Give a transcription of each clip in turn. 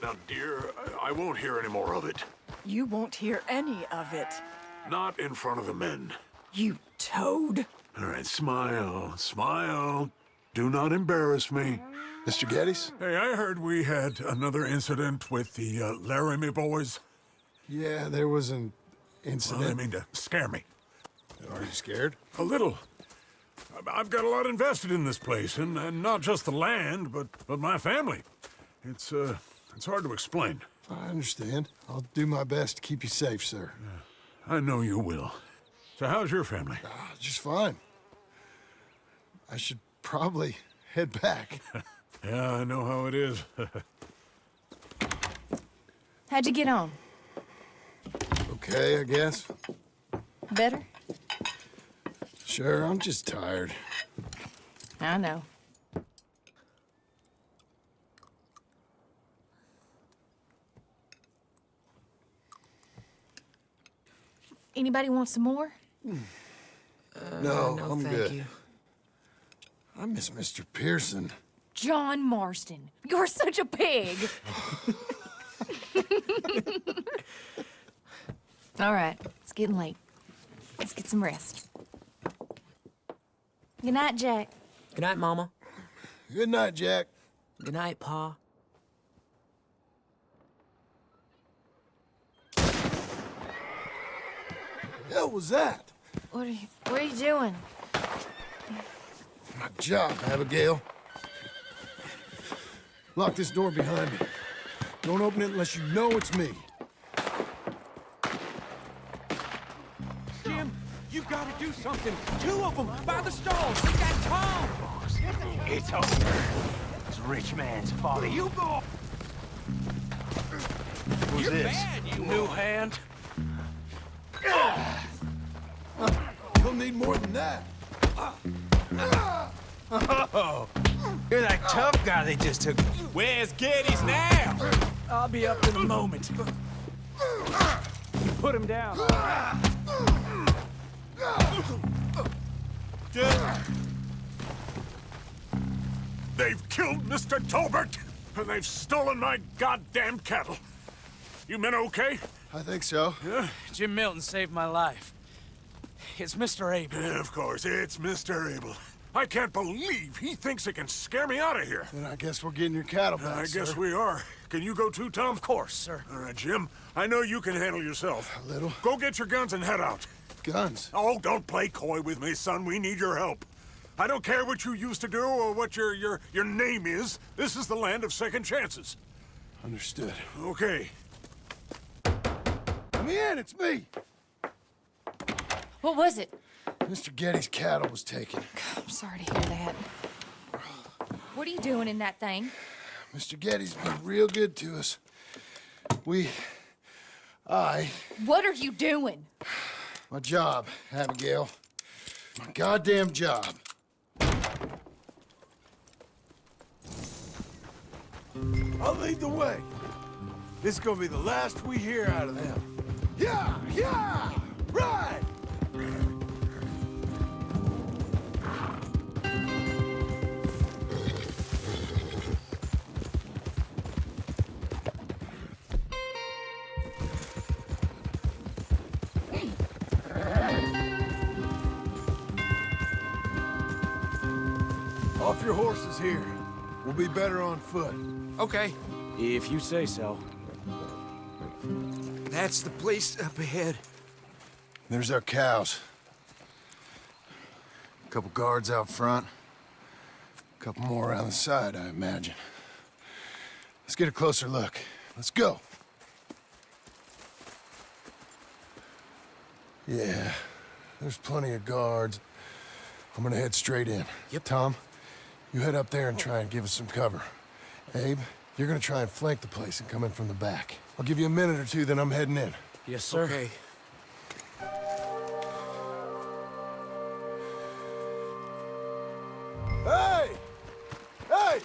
Now, dear, I won't hear any more of it. You won't hear any of it. Not in front of the men. You toad. All right, smile, smile. Do not embarrass me. Mr. Geddes? Hey, I heard we had another incident with the Laramie boys. Yeah, there was an Well, incident. I mean to scare me. Are you scared? A little. I've got a lot invested in this place, and not just the land, but my family. It's hard to explain. I understand. I'll do my best to keep you safe, sir. I know you will. So how's your family? Just fine. I should probably head back. Yeah, I know how it is. How'd you get on? Okay, I guess. Better? Sure, I'm just tired. I know. Anybody want some more? No, no, I'm thank good. you. I miss Mr. Pearson. John Marston, you're such a pig. All right, it's getting late. Let's get some rest. Good night, Jack. Good night, Mama. Good night, Jack. Good night, Pa. Hell was that? What are you doing? My job, Abigail. Lock this door behind me. Don't open it unless you know it's me. Jim, you've got to do something. Two of them by the stalls. That Tom. It's over. It's a rich man's folly. You go. Who's You're this? bad, you New are. hand? You'll need more than that. Oh, you're that tough guy they just took. Where's Geddes now? I'll be up in a moment. Put him down. They've killed Mr. Tolbert, and they've stolen my goddamn cattle. You men okay? I think so. Jim Milton saved my life. It's Mr. Abel. Yeah, of course, it's Mr. Abel. I can't believe he thinks he can scare me out of here. Then I guess we're getting your cattle back, I guess sir. we are. Can you go too, Tom? Of course, sir. All right, Jim. I know you can handle yourself. A little. Go get your guns and head out. Guns. Oh, don't play coy with me, son. We need your help. I don't care what you used to do or what your name is. This is the land of second chances. Understood. Okay. Let me in, it's me. What was it? Mr. Geddes' cattle was taken. I'm sorry to hear that. What are you doing in that thing? Mr. Geddes been real good to us. What are you doing? My job, Abigail. My goddamn job. I'll lead the way. This is gonna be the last we hear out of them. Yeah! Right! Off your horses here. We'll be better on foot. Okay, if you say so. That's the place up ahead. There's our cows. A couple guards out front. A couple more around the side, I imagine. Let's get a closer look. Let's go. Yeah, there's plenty of guards. I'm gonna head straight in. Yep. Tom, you head up there and try and give us some cover. Abe, you're gonna try and flank the place and come in from the back. I'll give you a minute or two, then I'm heading in. Yes, sir. Okay. Hey! Hey!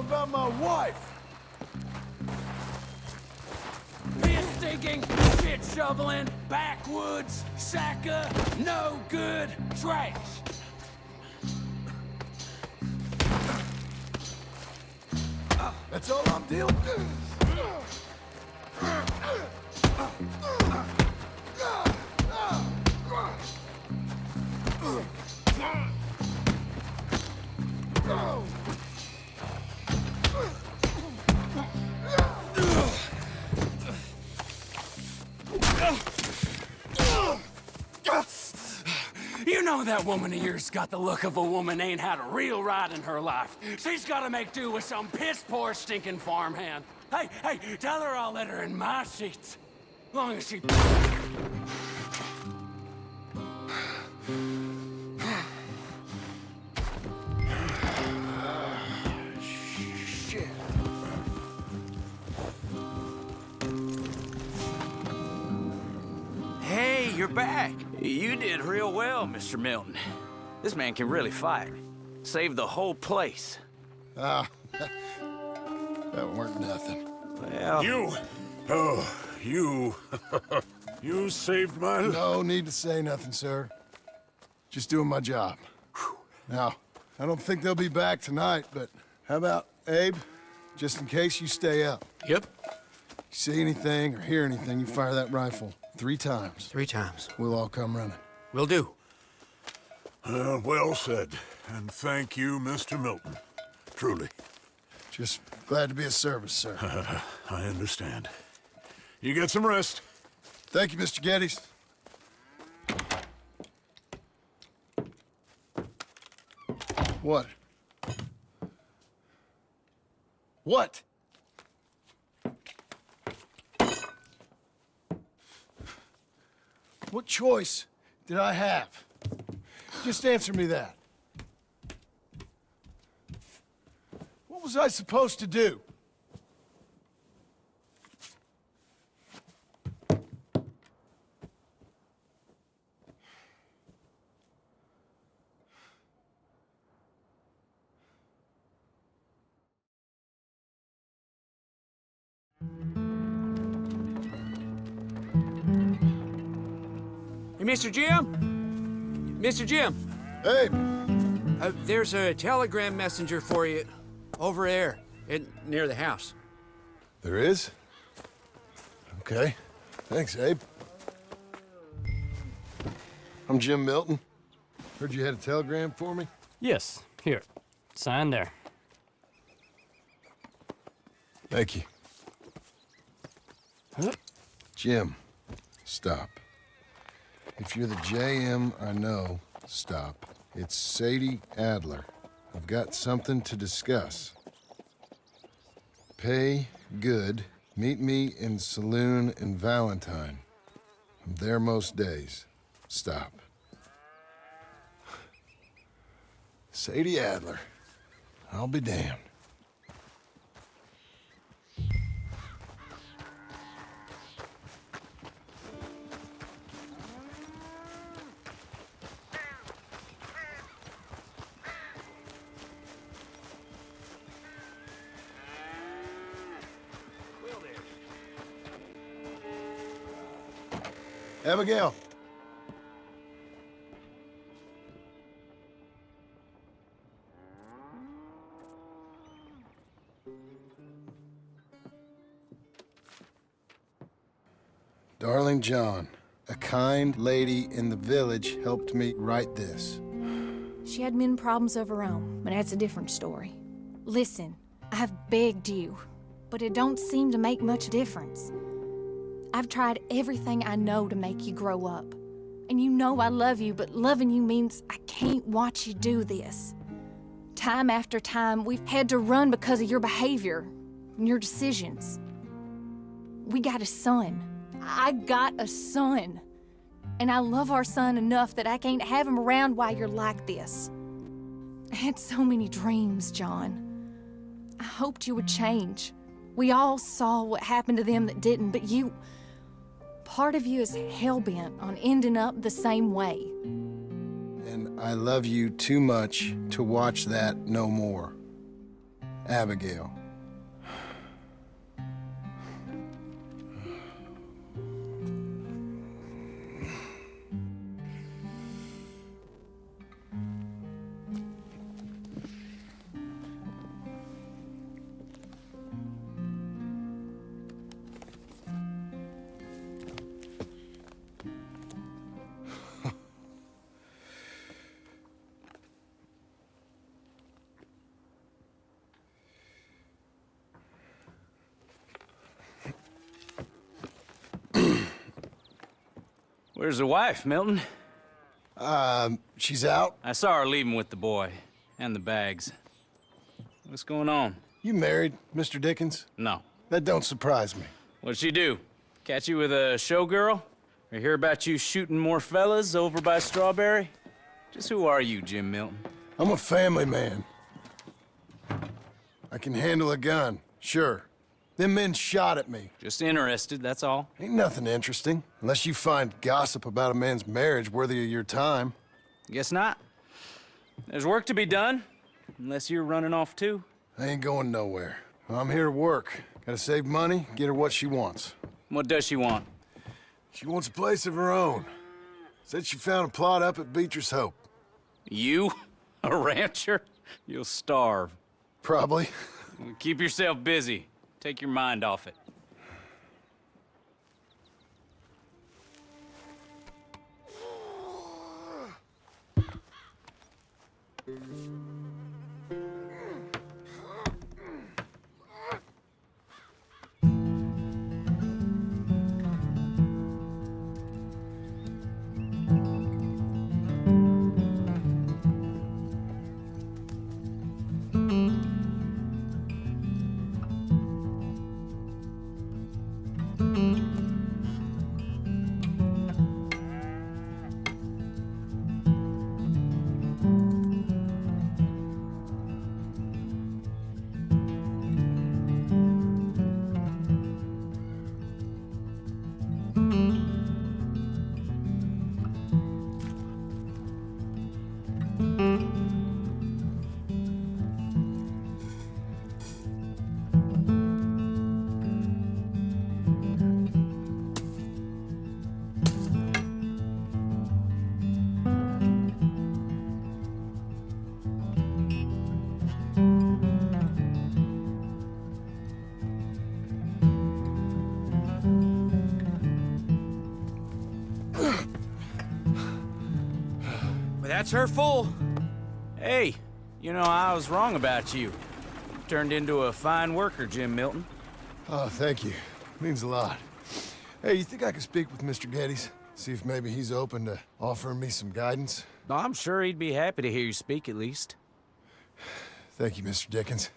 about my wife? Piss stinking, shit shoveling, backwoods, sacker, no good trash. That's all I'm dealing with. You know that woman of yours got the look of a woman ain't had a real ride in her life. She's gotta make do with some piss-poor stinking farmhand. Hey, tell her I'll let her in my sheets. Long as she... Shit. Hey, you're back. You did real well, Mr. Milton. This man can really fight. Saved the whole place. That weren't nothing. Well... You! Oh, you... you saved my life. No need to say nothing, sir. Just doing my job. Now, I don't think they'll be back tonight, but how about, Abe? Just in case you stay up. Yep. See anything or hear anything, you fire that rifle 3 times. 3 times. We'll all come running. Will do. Well said. And thank you, Mr. Milton. Truly. Just glad to be of service, sir. I understand. You get some rest. Thank you, Mr. Geddes. What? What? What choice did I have? Just answer me that. What was I supposed to do? Hey, Mr. Jim? Mr. Jim? Hey, There's a telegram messenger for you over there, near the house. there is? Okay. Thanks, Abe. I'm Jim Milton. Heard you had a telegram for me? Yes, here. Sign there. Thank you. Jim, stop. If you're the JM I know, stop. It's Sadie Adler. I've got something to discuss. Pay good. Meet me in saloon in Valentine. I'm there most days. Stop. Sadie Adler. I'll be damned. Abigail. Darling John, a kind lady in the village helped me write this. She had men problems of her own, but that's a different story. Listen, I've begged you, but it don't seem to make much difference. I've tried everything I know to make you grow up. And you know I love you, but loving you means I can't watch you do this. Time after time, we've had to run because of your behavior and your decisions. We got a son. I got a son. And I love our son enough that I can't have him around while you're like this. I had so many dreams, John. I hoped you would change. We all saw what happened to them that didn't, but you... Part of you is hell-bent on ending up the same way. And I love you too much to watch that no more. Abigail. Where's the wife, Milton? She's out. I saw her leaving with the boy and the bags. What's going on? You married, Mr. Dickens? No. That don't surprise me. What'd she do? Catch you with a showgirl? Or hear about you shooting more fellas over by Strawberry? Just who are you, Jim Milton? I'm a family man. I can handle a gun, sure. Them men shot at me. Just interested, that's all. Ain't nothing interesting, unless you find gossip about a man's marriage worthy of your time. Guess not. There's work to be done, unless you're running off too. I ain't going nowhere. I'm here to work. Gotta save money, get her what she wants. What does she want? She wants a place of her own. Said she found a plot up at Beecher's Hope. You? A rancher? You'll starve. Probably. Keep yourself busy. Take your mind off it. That's her full. Hey, you know, I was wrong about you. Turned into a fine worker, Jim Milton. Oh, thank you. Means a lot. Hey, you think I could speak with Mr. Geddes? See if maybe he's open to offering me some guidance? I'm sure he'd be happy to hear you speak, at least. Thank you, Mr. Dickens.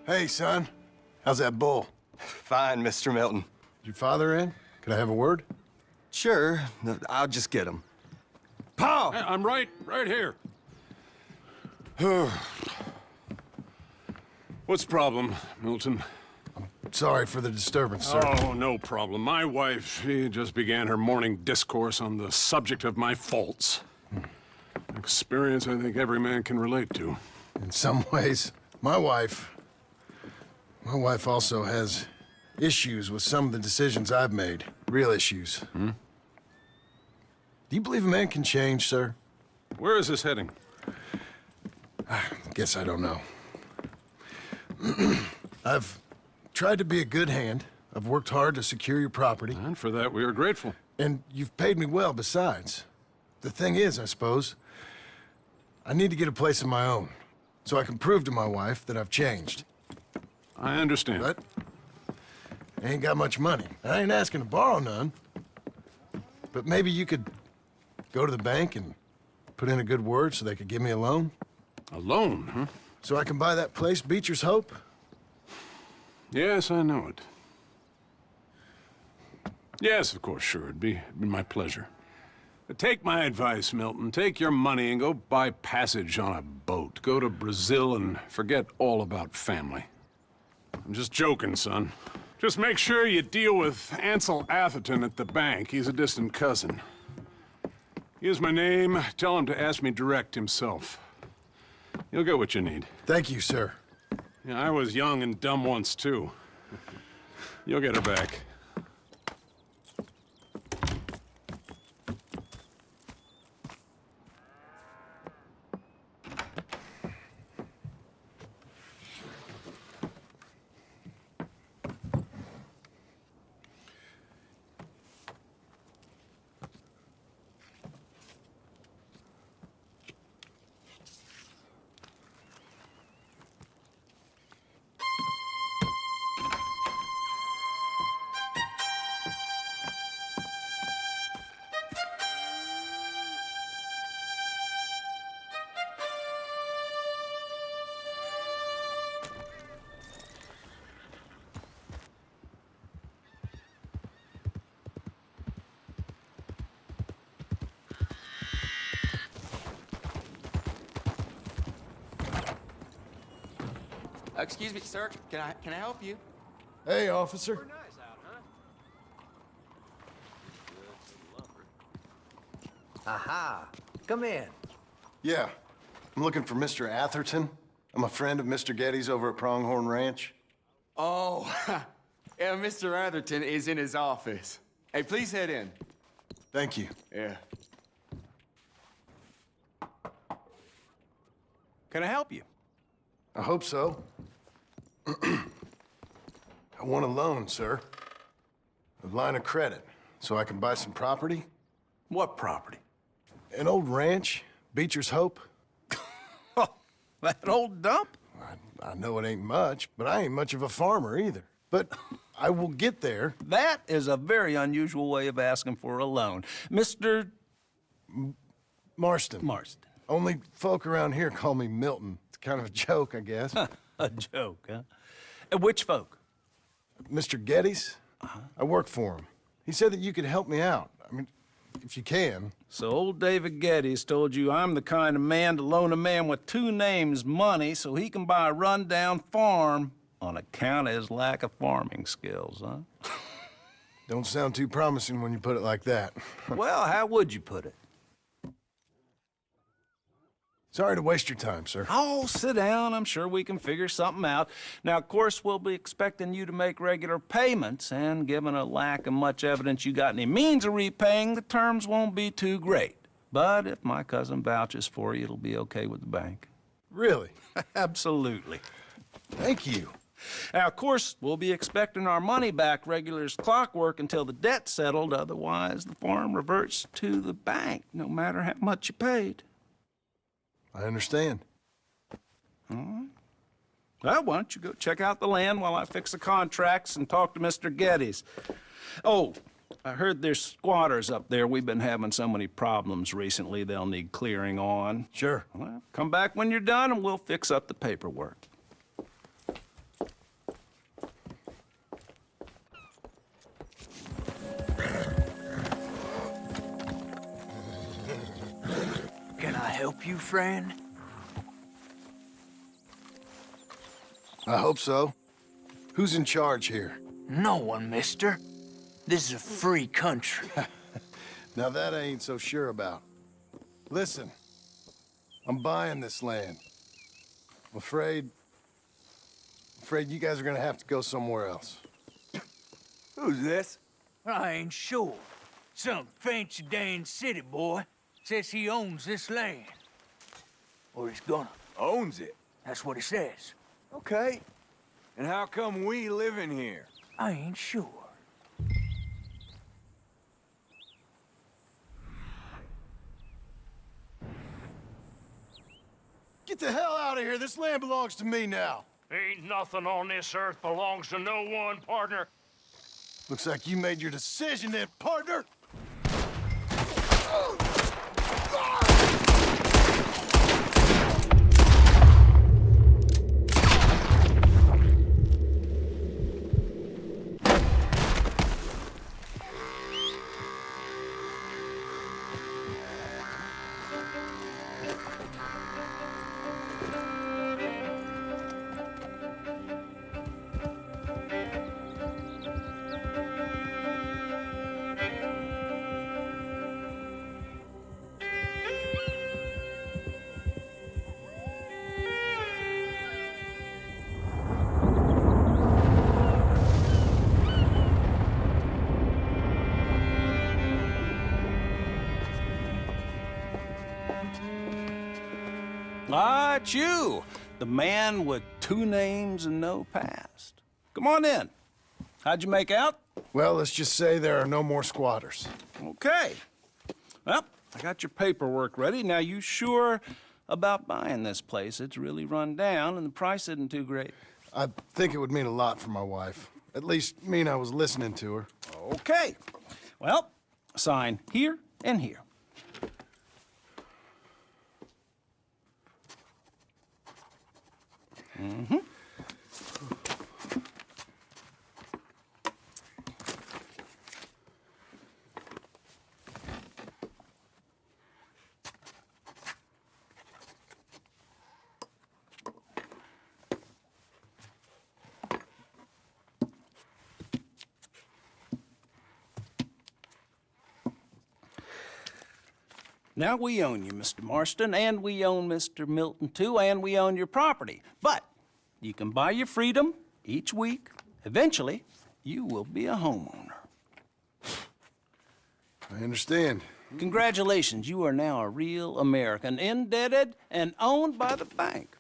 Hey, son. How's that bull? Fine, Mr. Milton. Is your father in? Could I have a word? Sure, I'll just get him. Pa! I'm right here. What's the problem, Milton? Sorry for the disturbance, sir. Oh, no problem. My wife, she just began her morning discourse on the subject of my faults. Experience I think every man can relate to. In some ways, my wife also has issues with some of the decisions I've made. Real issues. Do you believe a man can change, sir? Where is this heading? Guess I don't know. I've tried to be a good hand. I've worked hard to secure your property. And for that, we are grateful. And you've paid me well besides. The thing is, I suppose, I need to get a place of my own, so I can prove to my wife that I've changed. I understand. But I ain't got much money. I ain't asking to borrow none. But maybe you could go to the bank and put in a good word so they could give me a loan? A loan, huh? So I can buy that place, Beecher's Hope? Yes, I know it. Yes, of course, sure. It'd be my pleasure. But take my advice, Milton. Take your money and go buy passage on a boat. Go to Brazil and forget all about family. I'm just joking, son. Just make sure you deal with Ansel Atherton at the bank. He's a distant cousin. Here's my name. Tell him to ask me direct himself. You'll get what you need. Thank you, sir. Yeah, I was young and dumb once, too. You'll get her back. Excuse me, sir. Can I help you? Hey, officer. Aha. Come in. Yeah. I'm looking for Mr. Atherton. I'm a friend of Mr. Getty's over at Pronghorn Ranch. Oh, yeah, Mr. Atherton is in his office. Hey, please head in. Thank you. Yeah. Can I help you? I hope so. I want a loan, sir. A line of credit, so I can buy some property. What property? An old ranch, Beecher's Hope. That old dump? I know it ain't much, but I ain't much of a farmer either. But I will get there. That is a very unusual way of asking for a loan. Mr. Marston. Marston. Only folk around here call me Milton. It's kind of a joke, I guess. A joke, huh? Which folk? Mr. Getty's? I work for him. He said that you could help me out. I mean, if you can. So old David Getty's told you I'm the kind of man to loan a man with two names money so he can buy a rundown farm on account of his lack of farming skills, huh? Don't sound too promising when you put it like that. Well, how would you put it? Sorry to waste your time, sir. Oh, sit down. I'm sure we can figure something out. Now, of course, we'll be expecting you to make regular payments, and given a lack of much evidence you got any means of repaying, the terms won't be too great. But if my cousin vouches for you, it'll be okay with the bank. Really? Absolutely. Thank you. Now, of course, we'll be expecting our money back regular as clockwork until the debt's settled. Otherwise, the farm reverts to the bank, no matter how much you paid. I understand. All right. Well, why don't you go check out the land while I fix the contracts and talk to Mr. Getty's. Oh, I heard there's squatters up there. We've been having so many problems recently, they'll need clearing on. Sure. Well, come back when you're done and we'll fix up the paperwork. Can I help you, friend? I hope so. Who's in charge here? No one, mister. This is a free country. Now that I ain't so sure about. Listen, I'm buying this land. I'm afraid you guys are gonna have to go somewhere else. Who's this? I ain't sure. Some fancy Dan city boy says he owns this land. Or he's gonna. Owns it? That's what he says. Okay. And how come we live in here? I ain't sure. Get the hell out of here. This land belongs to me now. Ain't nothing on this earth belongs to no one, partner. Looks like you made your decision then, partner. Ah, it's you, the man with 2 names and no past. Come on in. How'd you make out? Well, let's just say there are no more squatters. Okay. Well, I got your paperwork ready. Now, you sure about buying this place? It's really run down, and the price isn't too great. I think it would mean a lot for my wife. At least mean I was listening to her. Okay. Well, sign here and here. Mm-hmm. Now, we own you, Mr. Marston, and we own Mr. Milton, too, and we own your property. But you can buy your freedom each week. Eventually, you will be a homeowner. I understand. Congratulations, you are now a real American, indebted and owned by the bank.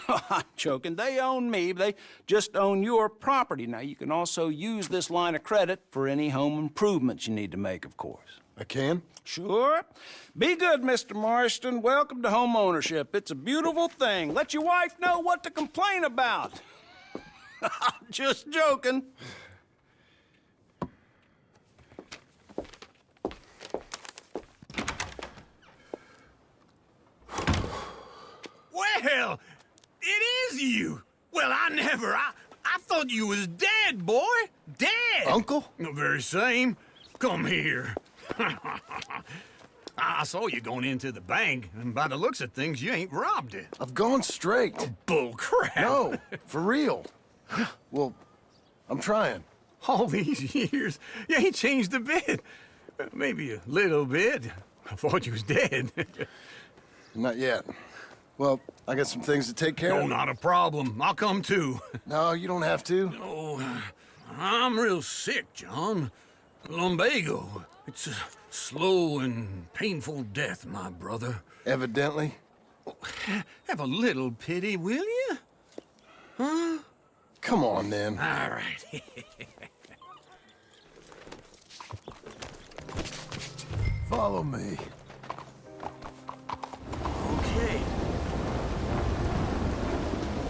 I'm joking. They own me. They just own your property. Now, you can also use this line of credit for any home improvements you need to make, of course. I can? Sure. Be good, Mr. Marston. Welcome to home ownership. It's a beautiful thing. Let your wife know what to complain about. I'm just joking. Well, it is you. Well, I thought you was dead, boy. Dead. Uncle? The very same. Come here. I saw you going into the bank, and by the looks of things, you ain't robbed it. I've gone straight. Oh, bull crap. No, for real. Well, I'm trying. All these years, you ain't changed a bit. Maybe a little bit. I thought you was dead. Not yet. Well, I got some things to take care of. No, not a problem. I'll come too. No, you don't have to. Oh, I'm real sick, John. Lumbago. It's a slow and painful death, my brother. Evidently. Have a little pity, will you? Huh? Come on, then. All right. Follow me. Okay.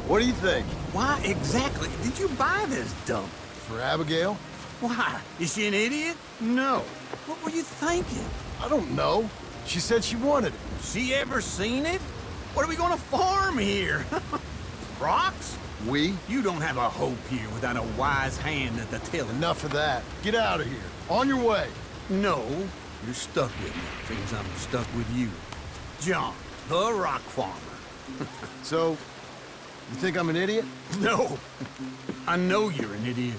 What do you think? Why exactly did you buy this dump? For Abigail? Why? Is she an idiot? No. What were you thinking? I don't know. She said she wanted it. She ever seen it? What are we gonna farm here? Rocks? We? You don't have a hope here without a wise hand at the tiller. Enough of that. Get out of here. On your way. No, you're stuck with me. Things I'm stuck with you. John, the rock farmer. So, you think I'm an idiot? No. I know you're an idiot.